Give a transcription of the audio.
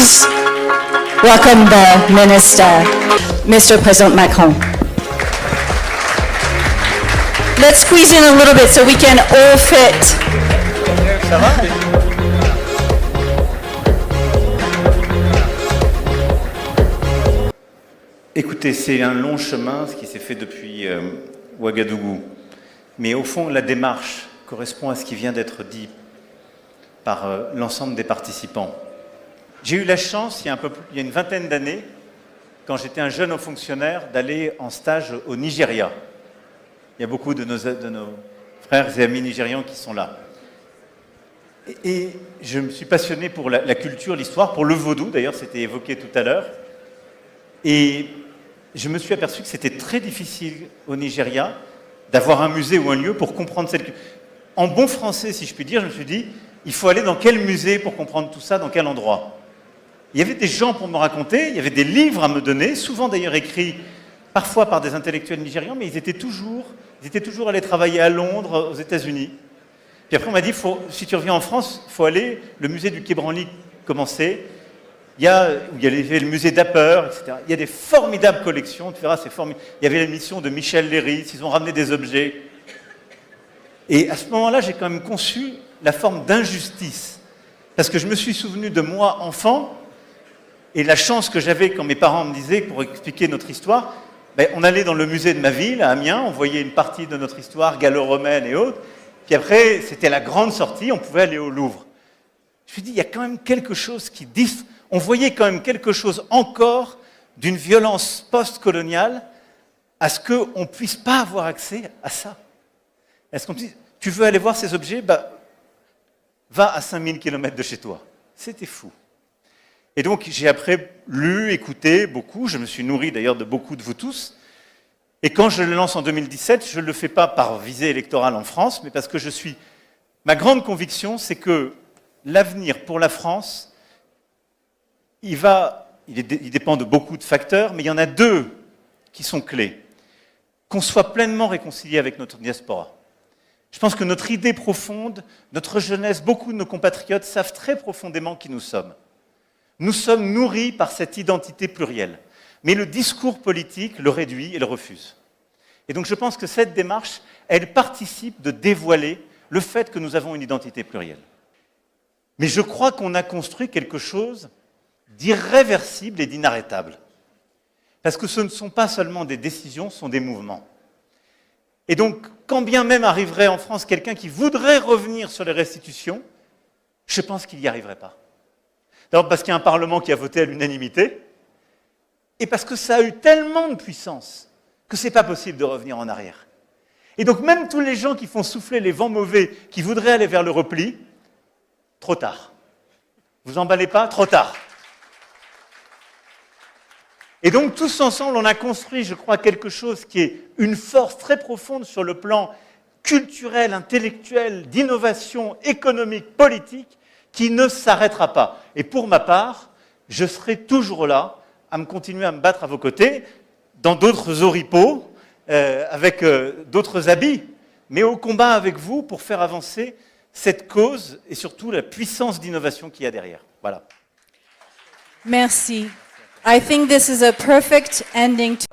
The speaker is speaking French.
please welcome the Minister, Mr. President Macron. Let's squeeze in a little bit so we can all fit. Écoutez, c'est un long chemin ce qui s'est fait depuis Ouagadougou. Mais au fond, la démarche correspond à ce qui vient d'être dit par l'ensemble des participants. J'ai eu la chance, il y a une vingtaine d'années, quand j'étais un jeune haut fonctionnaire, d'aller en stage au Nigeria. Il y a beaucoup de nos frères et amis nigérians qui sont là. Et je me suis passionné pour la culture, l'histoire, pour le vaudou, d'ailleurs, c'était évoqué tout à l'heure. Et je me suis aperçu que c'était très difficile au Nigeria d'avoir un musée ou un lieu pour comprendre cette culture. En bon français, si je puis dire, je me suis dit, il faut aller dans quel musée pour comprendre tout ça, dans quel endroit? Il y avait des gens pour me raconter, il y avait des livres à me donner, souvent d'ailleurs écrits parfois par des intellectuels nigérians, mais ils étaient toujours allés travailler à Londres, aux États-Unis. Puis après on m'a dit, si tu reviens en France, il faut aller, le musée du Quai Branly commencer, il y avait le musée d'Apper, etc. Il y a des formidables collections, tu verras, c'est formidable. Il y avait l'émission de Michel Léris, ils ont ramené des objets. Et à ce moment-là, j'ai quand même conçu la forme d'injustice. Parce que je me suis souvenu de moi, enfant, et la chance que j'avais quand mes parents me disaient, pour expliquer notre histoire, on allait dans le musée de ma ville, à Amiens, on voyait une partie de notre histoire gallo-romaine et autres, puis après, c'était la grande sortie, on pouvait aller au Louvre. Je me suis dit, il y a quand même quelque chose qui on voyait quand même quelque chose encore d'une violence post-coloniale à ce qu'on ne puisse pas avoir accès à ça. Est-ce qu'on dit, tu veux aller voir ces objets, va à 5000 km de chez toi. C'était fou. Et donc, j'ai après lu, écouté beaucoup, je me suis nourri d'ailleurs de beaucoup de vous tous, et quand je le lance en 2017, je ne le fais pas par visée électorale en France, mais parce que ma grande conviction, c'est que l'avenir pour la France, il dépend de beaucoup de facteurs, mais il y en a deux qui sont clés. Qu'on soit pleinement réconcilié avec notre diaspora. Je pense que notre idée profonde, notre jeunesse, beaucoup de nos compatriotes savent très profondément qui nous sommes. Nous sommes nourris par cette identité plurielle. Mais le discours politique le réduit et le refuse. Et donc je pense que cette démarche, elle participe de dévoiler le fait que nous avons une identité plurielle. Mais je crois qu'on a construit quelque chose d'irréversible et d'inarrêtable. Parce que ce ne sont pas seulement des décisions, ce sont des mouvements. Et donc, quand bien même arriverait en France quelqu'un qui voudrait revenir sur les restitutions, je pense qu'il n'y arriverait pas. D'abord parce qu'il y a un Parlement qui a voté à l'unanimité, et parce que ça a eu tellement de puissance que ce n'est pas possible de revenir en arrière. Et donc même tous les gens qui font souffler les vents mauvais, qui voudraient aller vers le repli, trop tard. Vous emballez pas? Trop tard. Et donc, tous ensemble, on a construit, je crois, quelque chose qui est une force très profonde sur le plan culturel, intellectuel, d'innovation économique, politique, qui ne s'arrêtera pas. Et pour ma part, je serai toujours là, à continuer à me battre à vos côtés, dans d'autres oripeaux, avec d'autres habits, mais au combat avec vous pour faire avancer cette cause et surtout la puissance d'innovation qu'il y a derrière. Voilà. Merci. I think this is a perfect ending to